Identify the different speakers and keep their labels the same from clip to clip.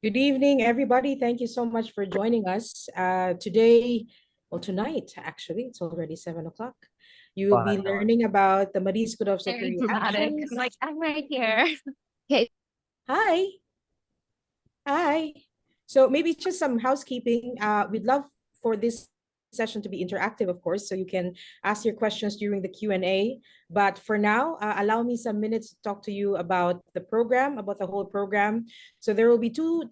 Speaker 1: Good evening, everybody. Thank you so much for joining us today. Well, tonight, actually, it's already 7 o'clock. You will be learning about the Marie
Speaker 2: Very
Speaker 1: Skłodowska
Speaker 2: dramatic.
Speaker 1: actions.
Speaker 2: Like, I'm right here. Okay.
Speaker 1: Hi, hi. So maybe just some housekeeping. We'd love for this session to be interactive, of course, so you can ask your questions during the Q&A. But for now, allow me some minutes to talk to you about the program, about the whole program. So there will be two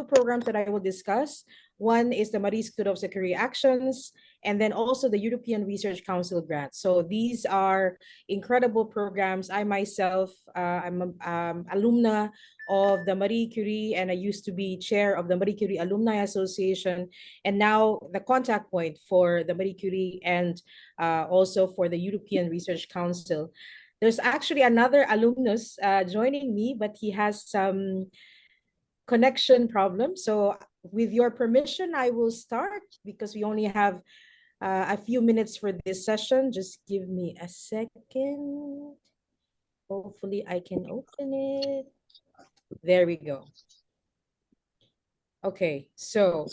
Speaker 1: programs that I will discuss. One is the Marie Skłodowska Career Actions, and then also the European Research Council grant. So these are incredible programs. I myself, I'm an alumna of the Marie Curie, and I used to be chair of the Marie Curie Alumni Association, and now the contact point for the Marie Curie and also for the European Research Council. There's actually another alumnus joining me, but he has some connection problems. So with your permission, I will start because we only have a few minutes for this session. Just give me a second. Hopefully I can open it. There we go. Okay, so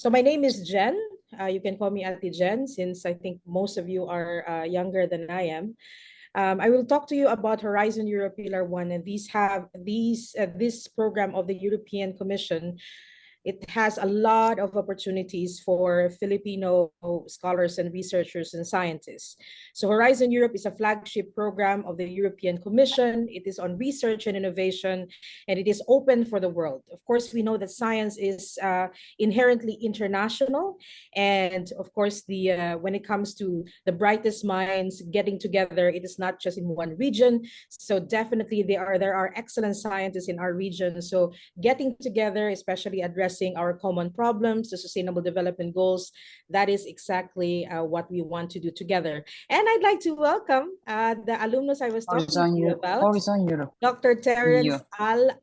Speaker 1: my name is Jen. You can call me Ate Jen since I think most of you are younger than I am. I will talk to you about Horizon Europe Pillar 1, and this program of the European Commission. It has a lot of opportunities for Filipino scholars and researchers and scientists. So Horizon Europe is a flagship program of the European Commission. It is on research and innovation, and it is open for the world. Of course, we know that science is inherently international, and of course, when it comes to the brightest minds getting together, it is not just in one region. So definitely, there are excellent scientists in our region. So getting together, especially addressing our common problems, the Sustainable Development Goals, that is exactly what we want to do together. And I'd like to welcome the alumnus I was talking to you about,
Speaker 3: Horizon Europe.
Speaker 1: Dr. Terence
Speaker 3: Yeah.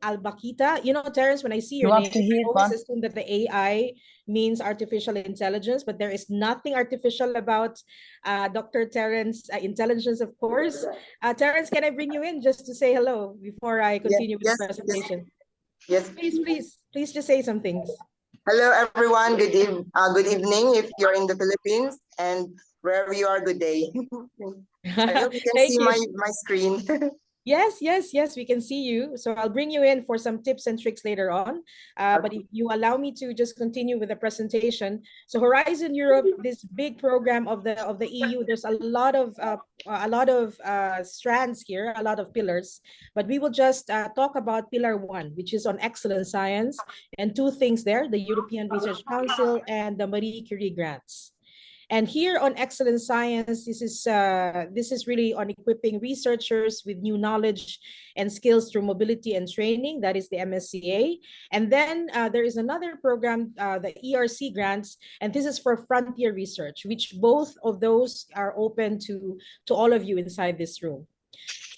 Speaker 1: Albakita. You know, Terence, when I see
Speaker 3: You
Speaker 1: your
Speaker 3: want
Speaker 1: name,
Speaker 3: to
Speaker 1: I
Speaker 3: hear it,
Speaker 1: always
Speaker 3: man?
Speaker 1: assume that the AI means artificial intelligence, but there is nothing artificial about Dr. Terence intelligence, of course. Terence, can I bring you in just to say hello before I
Speaker 4: Yes,
Speaker 1: continue with the
Speaker 4: yes, yes,
Speaker 1: presentation?
Speaker 4: yes.
Speaker 1: Please just say some things.
Speaker 4: Hello, everyone. Good evening if you're in the Philippines, and wherever you are, good day. I hope you can
Speaker 1: Thank
Speaker 4: see
Speaker 1: you.
Speaker 4: my screen.
Speaker 1: Yes, we can see you. So I'll bring you in for some tips and tricks later on. But if you allow me to just continue with the presentation. So Horizon Europe, this big program of the EU, there's a lot of strands here, a lot of pillars. But we will just talk about pillar one, which is on excellent science, and two things there: the European Research Council and the Marie Curie grants. And here on Excellent Science, this is really on equipping researchers with new knowledge and skills through mobility and training. That is the MSCA. And then there is another program, the ERC grants, and this is for frontier research, which both of those are open to all of you inside this room.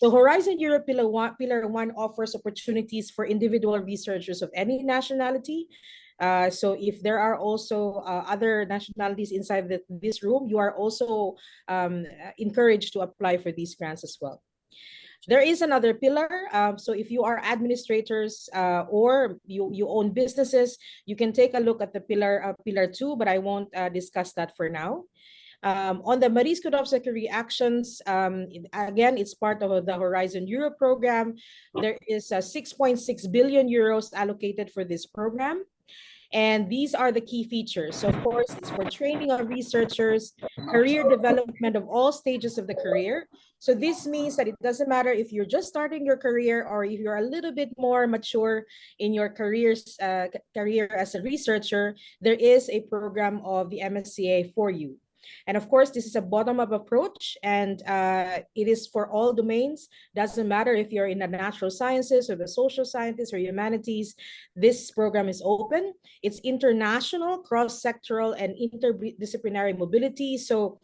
Speaker 1: So Horizon Europe Pillar 1 offers opportunities for individual researchers of any nationality. So if there are also other nationalities inside this room, you are also encouraged to apply for these grants as well. There is another pillar. So if you are administrators or you own businesses, you can take a look at the pillar 2, but I won't discuss that for now. On the Marie Skłodowska Career Actions, again, it's part of the Horizon Europe program. There is 6.6 billion euros allocated for this program. And these are the key features. So of course, it's for training of researchers, career development of all stages of the career. So this means that it doesn't matter if you're just starting your career or if you're a little bit more mature in your career as a researcher, there is a program of the MSCA for you. And of course, this is a bottom-up approach, and it is for all domains. Doesn't matter if you're in the natural sciences or the social sciences or humanities, this program is open. It's international, cross-sectoral, and interdisciplinary mobility. So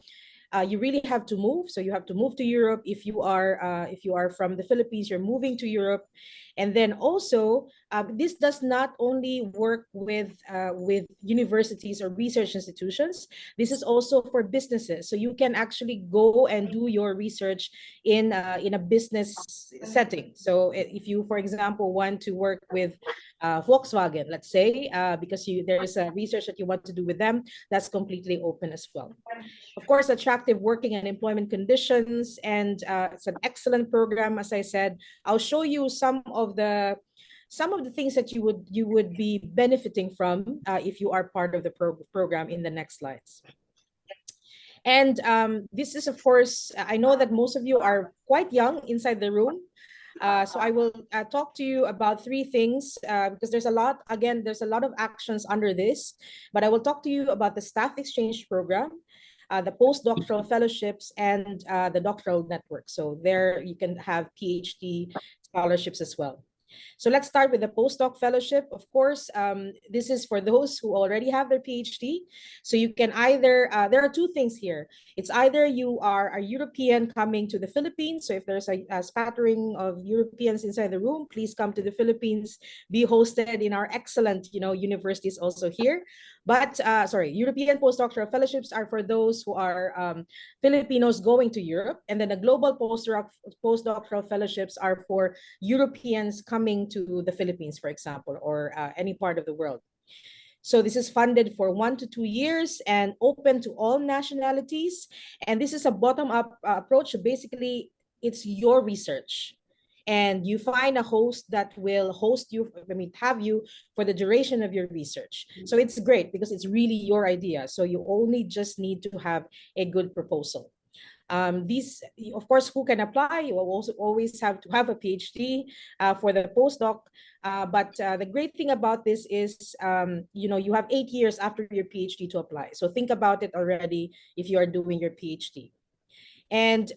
Speaker 1: you really have to move. So you have to move to Europe. If you are from the Philippines, you're moving to Europe. And then also, this does not only work with universities or research institutions. This is also for businesses. So you can actually go and do your research in a business setting. So if you, for example, want to work with Volkswagen, let's say, because there is a research that you want to do with them, that's completely open as well. Of course, attractive working and employment conditions, and it's an excellent program. As I said, I'll show you some of the things that you would be benefiting from if you are part of the program in the next slides. And this is, of course, I know that most of you are quite young inside the room. So I will talk to you about three things because there's a lot of actions under this, but I will talk to you about the staff exchange program, the postdoctoral fellowships, and the doctoral network. So there you can have PhD scholarships as well. So let's start with the postdoc fellowship. Of course, this is for those who already have their PhD. So you can either, there are two things here. It's either you are a European coming to the Philippines. So if there's a spattering of Europeans inside the room, please come to the Philippines, be hosted in our excellent, universities also here. But European postdoctoral fellowships are for those who are Filipinos going to Europe. And then the global postdoctoral fellowships are for Europeans coming to the Philippines, for example, or any part of the world. So this is funded for 1 to 2 years and open to all nationalities. And this is a bottom-up approach. So basically, it's your research. And you find a host that will host you, have you for the duration of your research. So it's great because it's really your idea. So you only just need to have a good proposal. These, of course, who can apply? You will also always have to have a PhD for the postdoc. But the great thing about this is, you have 8 years after your PhD to apply. So think about it already if you are doing your PhD. And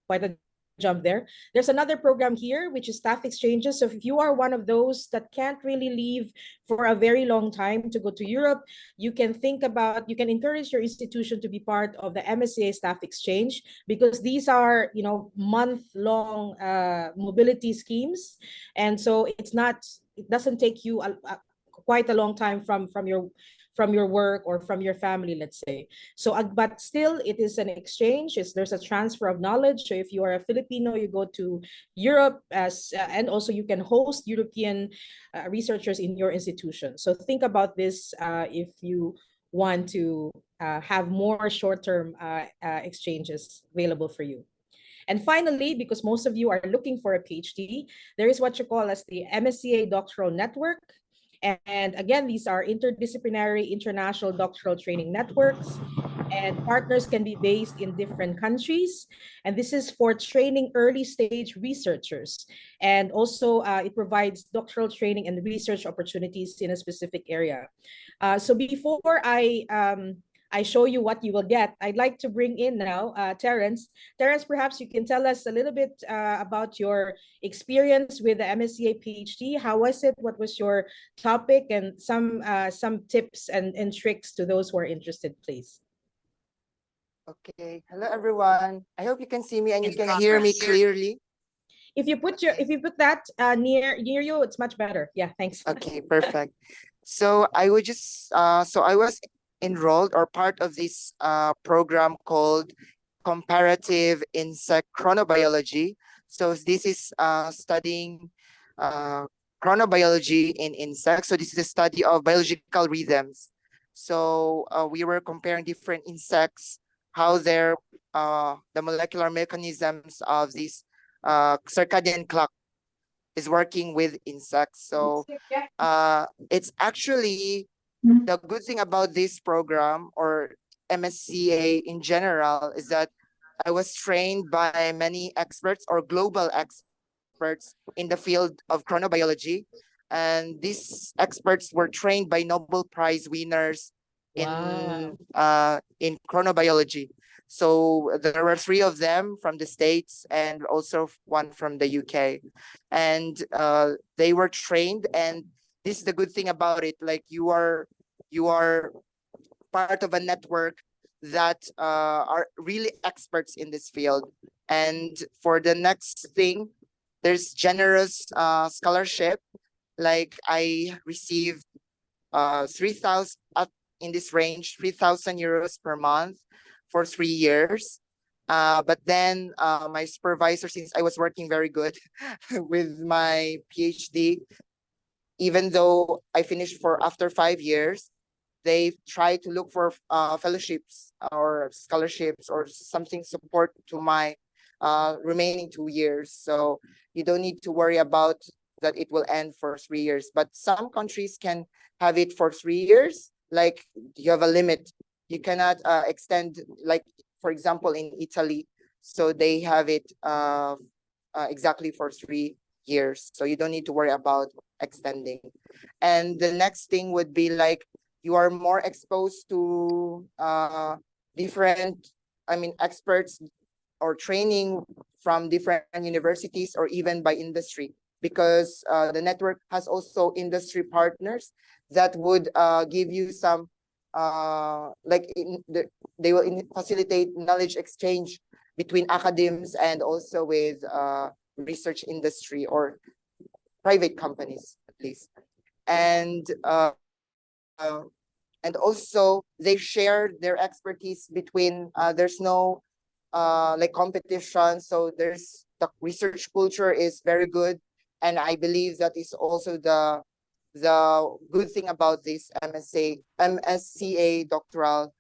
Speaker 1: quite a jump there. There's another program here, which is staff exchanges. So if you are one of those that can't really leave for a very long time to go to Europe, you can encourage your institution to be part of the MSCA staff exchange, because these are, month-long mobility schemes. And so it doesn't take you quite a long time from your work or from your family, let's say. So, but still, it is an exchange. There's a transfer of knowledge. So if you are a Filipino, you go to Europe and also you can host European researchers in your institution. So think about this if you want to have more short-term exchanges available for you. And finally, because most of you are looking for a PhD, there is what you call as the MSCA Doctoral Network. And again, these are interdisciplinary international doctoral training networks, and partners can be based in different countries. And this is for training early stage researchers. And also it provides doctoral training and research opportunities in a specific area. So before I show you what you will get, I'd like to bring in now Terence. Terence, perhaps you can tell us a little bit about your experience with the MSCA PhD. How was it? What was your topic? And some tips and tricks to those who are interested, please.
Speaker 4: Okay. Hello, everyone. I hope you can see me and you can hear me clearly.
Speaker 1: If you put that near you, it's much better. Yeah, thanks.
Speaker 4: Okay, perfect. So I was enrolled or part of this program called Comparative Insect Chronobiology. So this is studying chronobiology in insects. So this is a study of biological rhythms. So we were comparing different insects, how the molecular mechanisms of this circadian clock is working with insects. So it's actually the good thing about this program or MSCA in general is that I was trained by many experts or global experts in the field of chronobiology. And these experts were trained by Nobel Prize winners in chronobiology. So there were 3 of them from the States and also one from the UK. And they were trained, and this is the good thing about it. Like you are part of a network that are really experts in this field. And for the next thing, there's generous scholarship. Like I received 3,000 in this range, 3,000 euros per month for 3 years. But then my supervisor, since I was working very good with my PhD, even though I finished for after 5 years, they try to look for fellowships or scholarships or something support to my remaining 2 years. So you don't need to worry about that it will end for 3 years. But some countries can have it for 3 years. Like you have a limit. You cannot extend, like for example, in Italy. So they have it exactly for 3 years. So you don't need to worry about extending. And the next thing would be like you are more exposed to different, I mean, experts or training from different universities or even by industry, because the network has also industry partners that would give you some they will facilitate knowledge exchange between academics and also with research industry or private companies at least. And also they share their expertise between there's no like competition, so there's the research culture is very good. And I believe that is also the good thing about this MSCA doctoral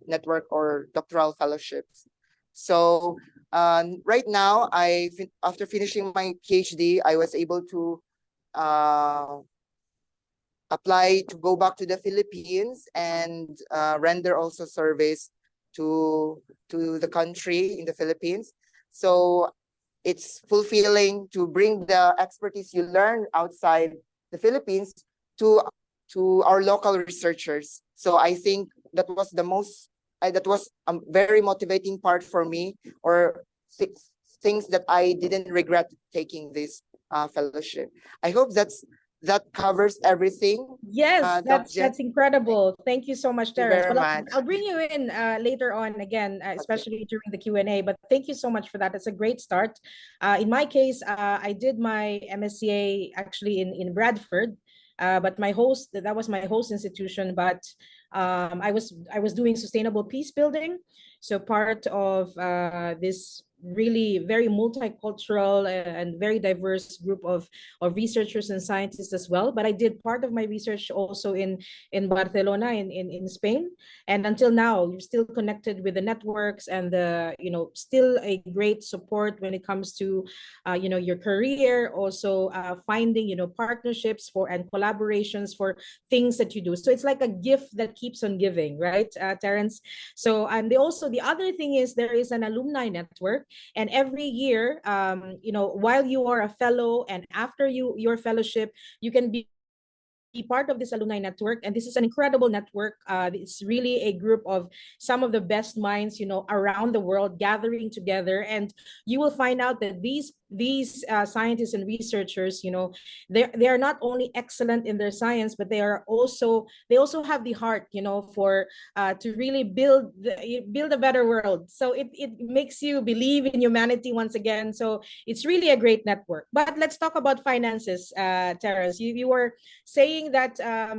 Speaker 4: network or doctoral fellowships. So right now after finishing my PhD, I was able to apply to go back to the Philippines and render also service to the country in the Philippines. So it's fulfilling to bring the expertise you learn outside the Philippines to our local researchers. So I think that was the most that was a very motivating part for me, or things that I didn't regret taking this fellowship. I hope that covers everything.
Speaker 1: Yes,
Speaker 4: Doc Jen,
Speaker 1: that's incredible. Thank you so much,
Speaker 4: thank you
Speaker 1: Terrence.
Speaker 4: very
Speaker 1: Well,
Speaker 4: much.
Speaker 1: I'll bring you in later on again, especially during the Q&A. But thank you so much for that. It's a great start. In my case, I did my MSCA actually in Bradford, but that was my host institution. But I was doing sustainable peace building, so part of this really very multicultural and very diverse group of researchers and scientists as well. But I did part of my research also in Barcelona in Spain. And until now, you're still connected with the networks and the, still a great support when it comes to, your career, also finding, partnerships for and collaborations for things that you do. So it's like a gift that keeps on giving, right, Terrence? So, and the other thing is there is an alumni network, and every year, while you are a fellow and after your fellowship, you can be part of this alumni network. And this is an incredible network. It's really a group of some of the best minds, around the world gathering together. And you will find out that these scientists and researchers, they are not only excellent in their science, but they also have the heart, for to really build a better world. So it makes you believe in humanity once again. So it's really a great network. But let's talk about finances, Terrace. You were saying that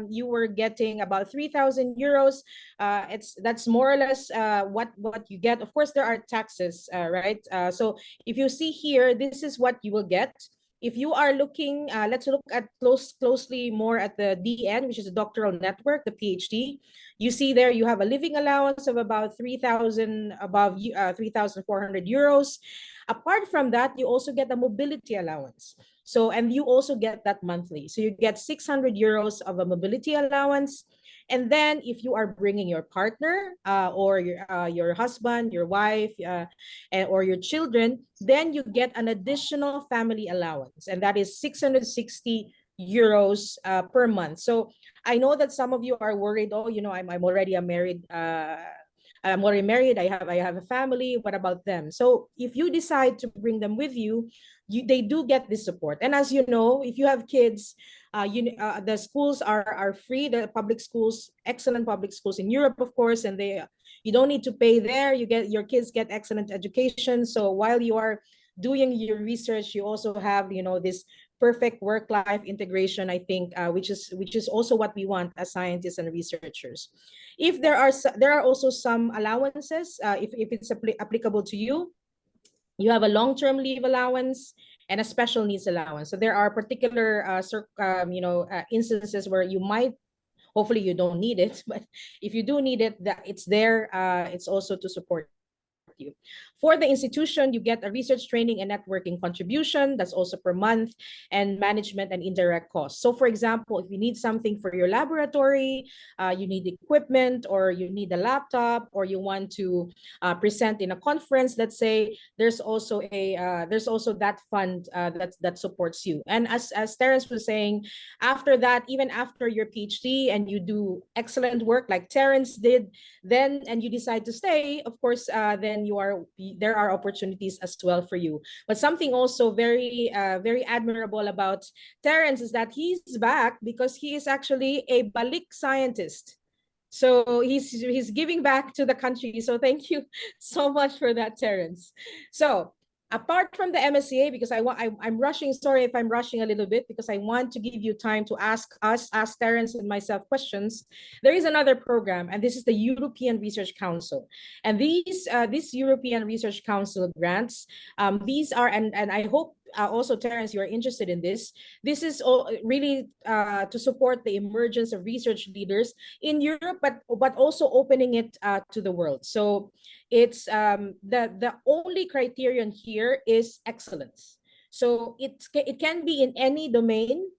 Speaker 1: you were getting about 3,000 euros. That's more or less what you get. Of course, there are taxes, right? So if you see here, this is what you will get. If you are looking, let's look at closely more at the DN, which is a doctoral network, the PhD. You see there, you have a living allowance of about 3,000 above 3,400 euros. Apart from that, you also get a mobility allowance. So, and you also get that monthly. So you get 600 euros of a mobility allowance. And then if you are bringing your partner or your husband, your wife, or your children, then you get an additional family allowance. And that is 660 euros per month. So I know that some of you are worried, oh, I'm already a married I'm already married. I have a family. What about them? So if you decide to bring them with you, they do get this support. And as you know, if you have kids, the schools are free. The public schools, excellent public schools in Europe, of course, and you don't need to pay there. Your kids get excellent education. So while you are doing your research, you also have, this perfect work-life integration, I think, which is also what we want as scientists and researchers. If there are also some allowances, if it's applicable to you. You have a long-term leave allowance and a special needs allowance. So there are particular instances where you might, hopefully you don't need it, but if you do need it, that it's there. It's also to support you. For the institution, you get a research training and networking contribution. That's also per month, and management and indirect costs. So for example, if you need something for your laboratory, you need equipment, or you need a laptop, or you want to present in a conference, let's say, there's also that fund that supports you. And as Terence was saying, after that, even after your PhD and you do excellent work like Terence did, then and you decide to stay, of course, then there are opportunities as well for you. But something also very very admirable about Terence is that he's back because he is actually a balik scientist. So he's giving back to the country. So thank you so much for that, Terence. So apart from the MSCA, because I'm rushing, sorry if I'm rushing a little bit, because I want to give you time to ask Terence and myself questions. There is another program, and this is the European Research Council. And these European Research Council grants, these are, and I hope also, Terence, you are interested in this. This is really to support the emergence of research leaders in Europe, but also opening it to the world. So it's the only criterion here is excellence. So it can be in any domain.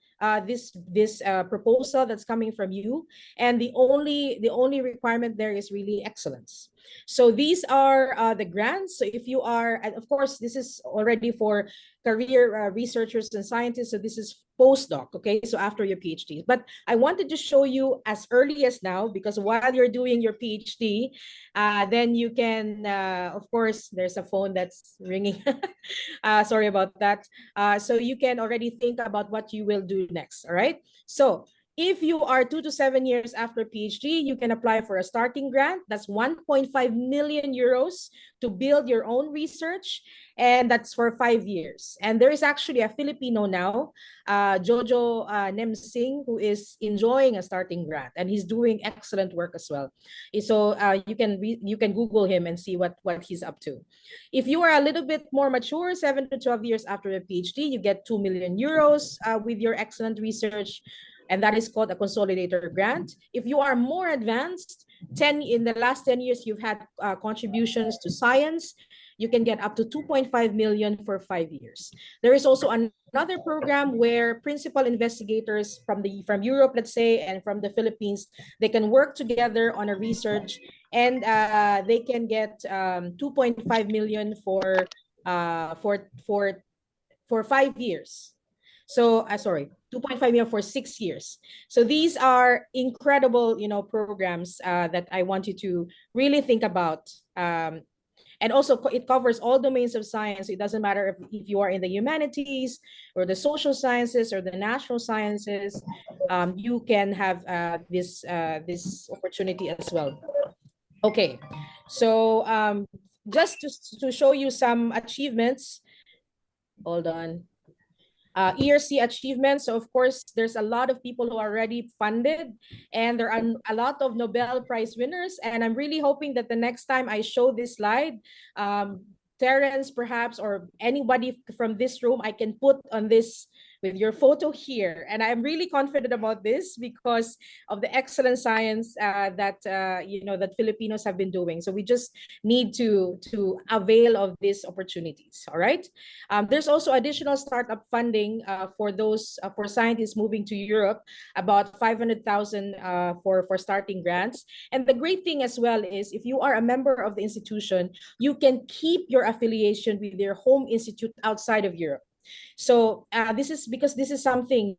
Speaker 1: This proposal that's coming from you, and the only requirement there is really excellence. So these are the grants. So if you are, and of course, this is already for career researchers and scientists. So this is postdoc, okay? So after your PhD. But I wanted to show you as early as now, because while you're doing your PhD, then you can, of course, there's a phone that's ringing. Sorry about that. So you can already think about what you will do next, all right? So if you are 2 to 7 years after PhD, you can apply for a starting grant. That's 1.5 million euros to build your own research, and that's for 5 years. And there is actually a Filipino now, Jojo Nemsing, who is enjoying a starting grant, and he's doing excellent work as well. So you can Google him and see what he's up to. If you are a little bit more mature, 7 to 12 years after a PhD, you get 2 million euros with your excellent research, and that is called a consolidator grant. If you are more advanced, in the last 10 years, you've had contributions to science, you can get up to 2.5 million for 5 years. There is also another program where principal investigators from Europe, let's say, and from the Philippines, they can work together on a research, and they can get 2.5 million for 5 years. So sorry, 2.5 million for 6 years. So these are incredible, programs that I want you to really think about. And also it covers all domains of science. It doesn't matter if you are in the humanities or the social sciences or the natural sciences, you can have this opportunity as well. Okay, so just to show you some achievements, hold on. ERC achievements. So of course, there's a lot of people who are already funded, and there are a lot of Nobel Prize winners. And I'm really hoping that the next time I show this slide, Terence perhaps, or anybody from this room, I can put on this with your photo here. And I'm really confident about this because of the excellent science that Filipinos have been doing. So we just need to avail of these opportunities. All right. There's also additional startup funding for those for scientists moving to Europe, about 500,000 for starting grants. And the great thing as well is, if you are a member of the institution, you can keep your affiliation with your home institute outside of Europe. So this is something,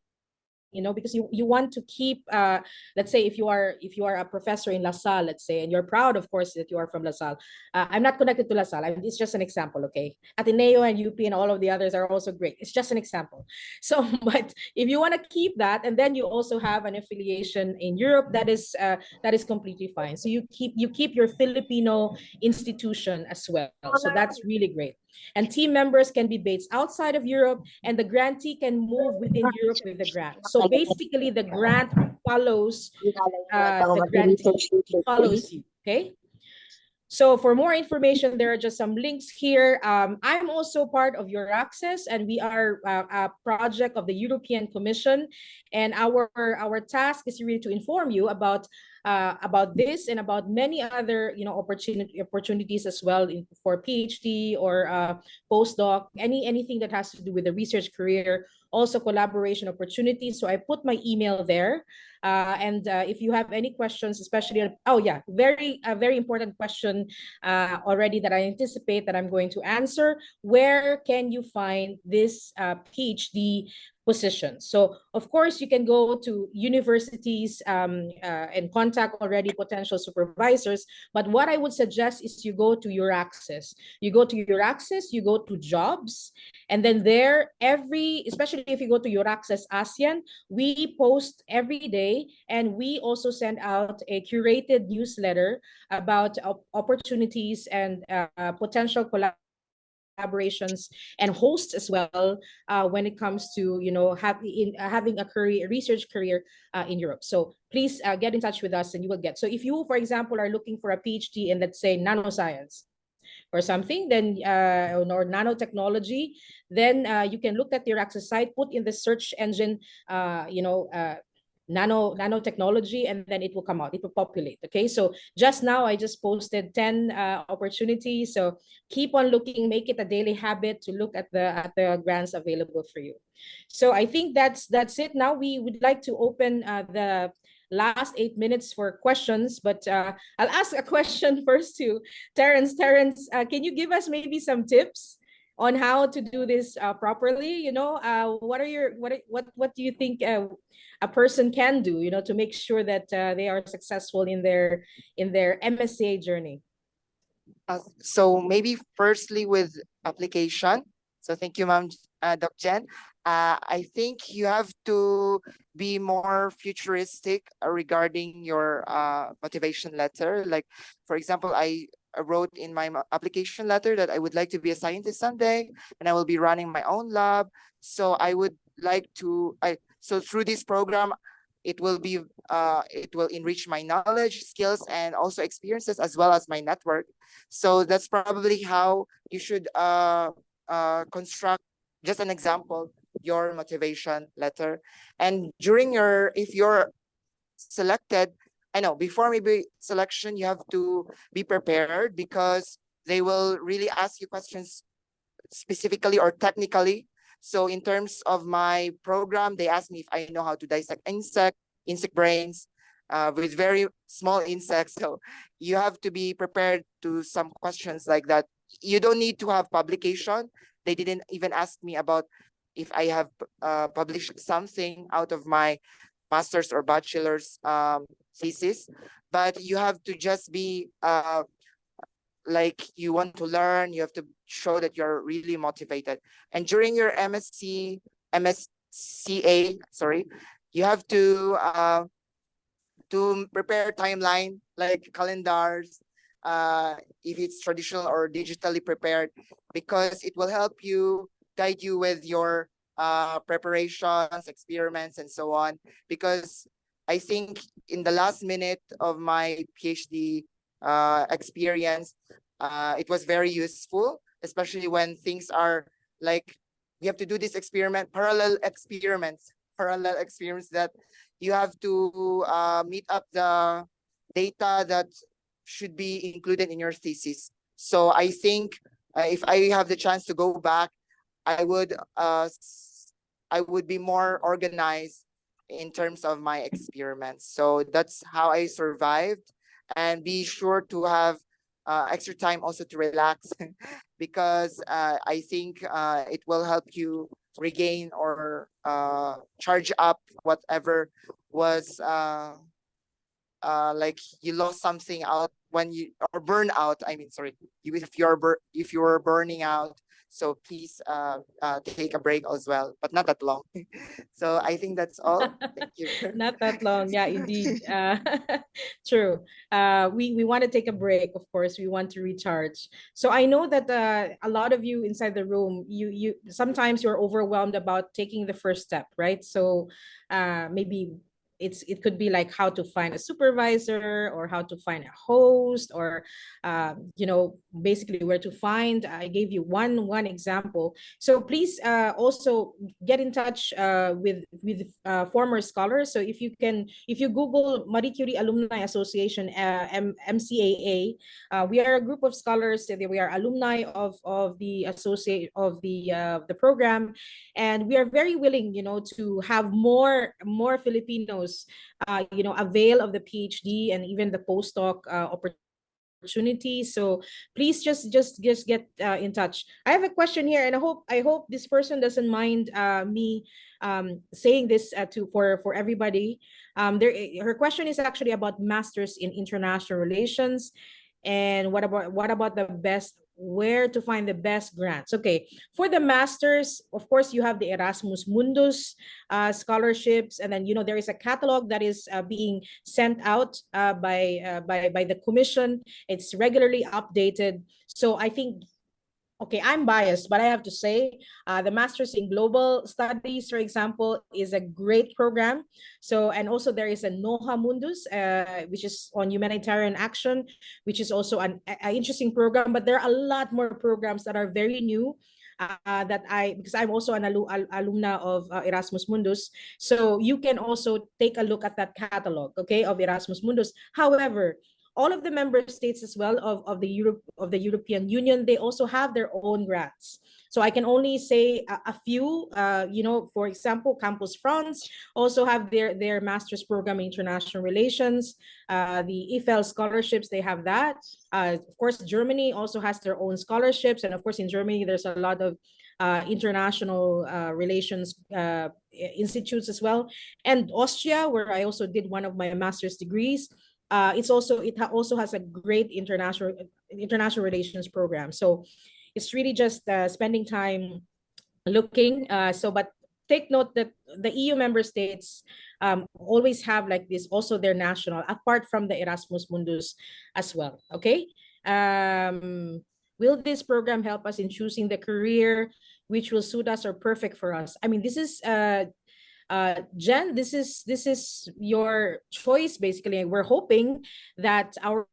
Speaker 1: because you want to keep, let's say if you are a professor in LaSalle, let's say, and you're proud, of course, that you are from LaSalle. I'm not connected to LaSalle. It's just an example, okay? Ateneo and UP and all of the others are also great. It's just an example. So, but if you want to keep that, and then you also have an affiliation in Europe, that is completely fine. So you keep your Filipino institution as well. So that's really great. And team members can be based outside of Europe, and the grantee can move within Europe with the grant. So basically, the grant follows the grantee. It follows you, okay? So for more information, there are just some links here. I'm also part of Your Access, and we are a project of the European Commission. And our task is really to inform you about this and about many other opportunities as well for PhD or postdoc, anything that has to do with the research career, also collaboration opportunities. So I put my email there. And if you have any questions, especially oh yeah, very important question already that I anticipate that I'm going to answer. Where can you find this PhD position? So of course you can go to universities and contact already potential supervisors. But what I would suggest is you go to Your Access. You go to Your Access, you go to jobs, and then there especially if you go to Your Access ASEAN, we post every day, and we also send out a curated newsletter about opportunities and potential collaborations and hosts as well when it comes to having a research career in Europe. So please get in touch with us, and you will get. So if you, for example, are looking for a PhD in, let's say, nanoscience or something, then or nanotechnology, then you can look at Your Access site, put in the search engine, nanotechnology, and then it will come out, it will populate. Okay, so just now I just posted 10 opportunities, so keep on looking, make it a daily habit to look at the grants available for you. So I think that's it. Now we would like to open the last 8 minutes for questions, but I'll ask a question first to Terrence. Terrence, can you give us maybe some tips on how to do this properly? What do you think a person can do, to make sure that they are successful in their MSCA journey?
Speaker 4: So maybe firstly with application. So thank you, Ma'am, Doc Jen. I think you have to be more futuristic regarding your motivation letter. Like, for example, I wrote in my application letter that I would like to be a scientist someday, and I will be running my own lab. So I would like to, so through this program, it will enrich my knowledge, skills, and also experiences, as well as my network. So that's probably how you should construct, just an example, your motivation letter. And if you're selected, I know before maybe selection, you have to be prepared, because they will really ask you questions specifically or technically. So in terms of my program, they asked me if I know how to dissect insect brains with very small insects. So you have to be prepared to some questions like that. You don't need to have publication. They didn't even ask me about if I have published something out of my master's or bachelor's thesis, but you have to just be like you want to learn. You have to show that you're really motivated. And during your MSCA, you have to prepare timeline, like calendars, if it's traditional or digitally prepared, because it will help you, guide you with your preparations, experiments, and so on. Because I think in the last minute of my PhD experience, it was very useful, especially when things are like, we have to do this parallel experiments that you have to meet up the data that should be included in your thesis. So I think if I have the chance to go back, I would be more organized in terms of my experiments. So that's how I survived. And be sure to have extra time also to relax, because I think it will help you regain or charge up whatever was like you lost something out when you, or burn out. I mean, sorry, if you're burning out. So please take a break as well, but not that long. So I think that's all. Thank you.
Speaker 1: Not that long. Yeah, indeed. True. We want to take a break, of course. We want to recharge. So I know that a lot of you inside the room, you sometimes you're overwhelmed about taking the first step, right? So maybe it could be like how to find a supervisor or how to find a host or basically where to find. I gave you one example. So please also get in touch with former scholars. So if you Google Marie Curie Alumni Association, MCAA, we are a group of scholars that we are alumni of the associate of the program, and we are very willing, to have more Filipinos, avail of the PhD and even the postdoc opportunity. So please just get in touch. I have a question here, and I hope this person doesn't mind me saying this for everybody. Her question is actually about masters in international relations, and what about the best, where to find the best grants. Okay, for the masters, of course, you have the Erasmus Mundus scholarships, and then there is a catalog that is being sent out by the commission. It's regularly updated. So I think, okay, I'm biased, but I have to say, the Masters in Global Studies, for example, is a great program. So, and also there is a NOHA Mundus, which is on humanitarian action, which is also an interesting program. But there are a lot more programs that are very new. Because I'm also an alumna of Erasmus Mundus, so you can also take a look at that catalog, okay, of Erasmus Mundus. However, all of the member states as well of the European Union, they also have their own grants. So I can only say a few. For example, Campus France also have their master's program in international relations. The EFL scholarships, they have that. Of course, Germany also has their own scholarships, and of course, in Germany, there's a lot of international relations institutes as well. And Austria, where I also did one of my master's degrees, it also has a great international relations program. So it's really just spending time looking. But take note that the EU member states always have like this also their national, apart from the Erasmus Mundus as well. Okay. Will this program help us in choosing the career which will suit us or perfect for us? I mean, this is Jen, this is your choice. Basically, we're hoping that our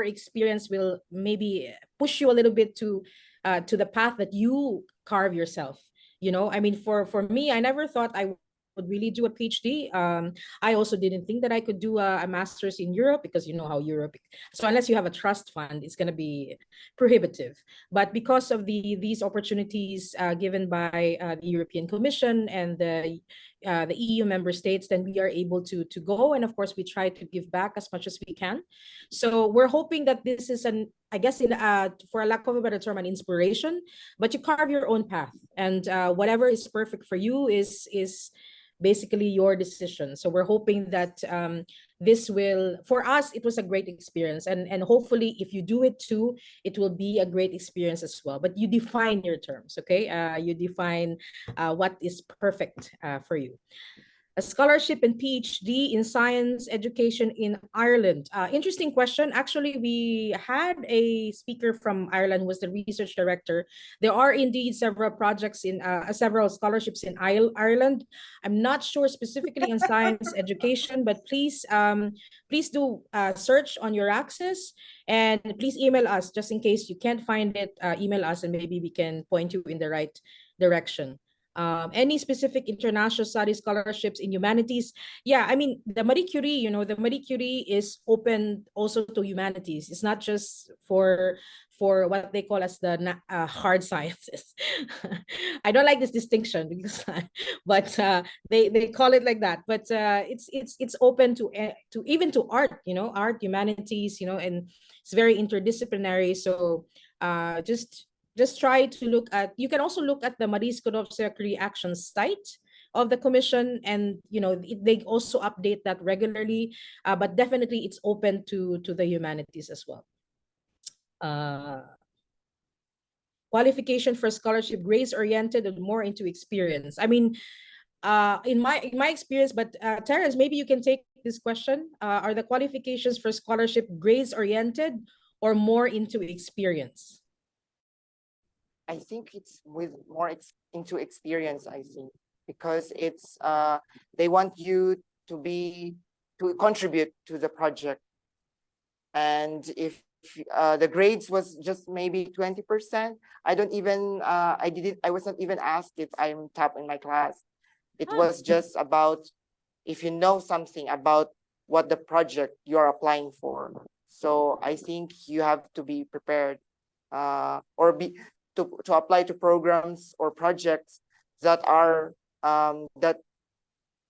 Speaker 1: experience will maybe push you a little bit to the path that you carve yourself. I mean, for me, I never thought I would really do a PhD. I also didn't think that I could do a master's in Europe, because you know how Europe. So unless you have a trust fund, it's going to be prohibitive. But because of these opportunities given by the European Commission and the EU member states, then we are able to go. And of course, we try to give back as much as we can. So we're hoping that this is I guess, for a lack of a better term, an inspiration. But you carve your own path, and whatever is perfect for you is basically your decision. So we're hoping that this will, for us, it was a great experience, and hopefully, if you do it too, it will be a great experience as well. But you define your terms, okay? You define what is perfect for you. A scholarship and PhD in science education in Ireland. Interesting question. Actually, we had a speaker from Ireland who was the research director. There are indeed several projects several scholarships in Ireland. I'm not sure specifically in science education, but please do search on your access, and please email us just in case you can't find it. Email us, and maybe we can point you in the right direction. Any specific international study scholarships in humanities? Yeah, I mean, the Marie Curie, the Marie Curie is open also to humanities. It's not just for what they call as the hard sciences. I don't like this distinction because, but they call it like that. But it's open to even to art, art, humanities, and it's very interdisciplinary. So just try to look at, you can also look at the Marie Skłodowska Career Action site of the commission, and they also update that regularly, but definitely it's open to the humanities as well. qualification for scholarship, grades oriented, or more into experience? I mean, in my experience, but Terence, maybe you can take this question. Are the qualifications for scholarship grades oriented or more into experience?
Speaker 4: I think it's with more into experience, I think, because it's they want you to contribute to the project. And if the grades was just maybe 20%, I was not even asked if I'm top in my class. It was just about if you know something about what the project you're applying for. So I think you have to be prepared or be to apply to programs or projects that are that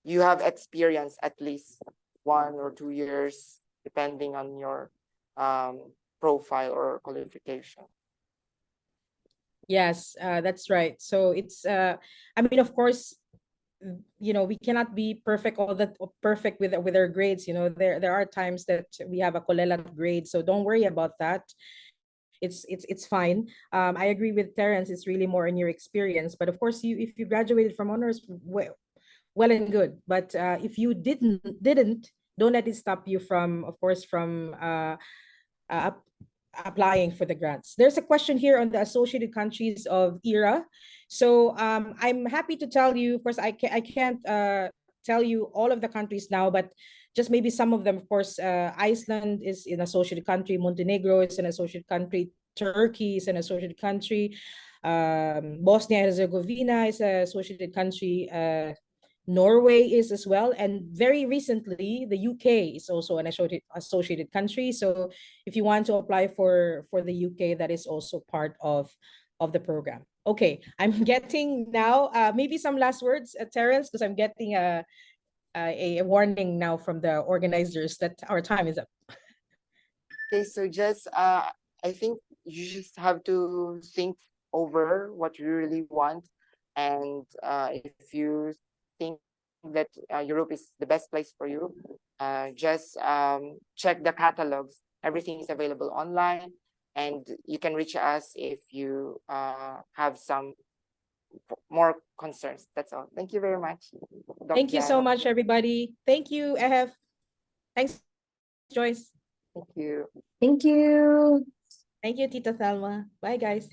Speaker 4: you have experience at least 1 or 2 years, depending on your profile or qualification.
Speaker 1: Yes, that's right. So it's I mean, of course, we cannot be perfect perfect with our grades. There are times that we have a kolelat grade, so don't worry about that. It's fine. I agree with Terence. It's really more in your experience. But of course, if you graduated from honors, well and good. But if you didn't, don't let it stop you from, of course, from uh, applying for the grants. There's a question here on the associated countries of ERA. So I'm happy to tell you, of course, I can't tell you all of the countries now, but just maybe some of them. Of course, Iceland is an associated country, Montenegro is an associated country, Turkey is an associated country, Bosnia and Herzegovina is an associated country, Norway is as well, and very recently the UK is also an associated country. So if you want to apply for the UK, that is also part of the program. Okay, I'm getting now maybe some last words, Terence, because I'm getting a warning now from the organizers that our time is up.
Speaker 4: Okay, so just I think you just have to think over what you really want, and if you think that Europe is the best place for you, just check the catalogs. Everything is available online, and you can reach us if you have some more concerns. That's all. Thank you very much.
Speaker 1: Thank you so
Speaker 4: Dr.
Speaker 1: much, everybody. Thank you, Ehef. Thanks, Joyce.
Speaker 4: Thank you.
Speaker 2: Thank you.
Speaker 1: Thank you, Tita Thelma. Bye, guys.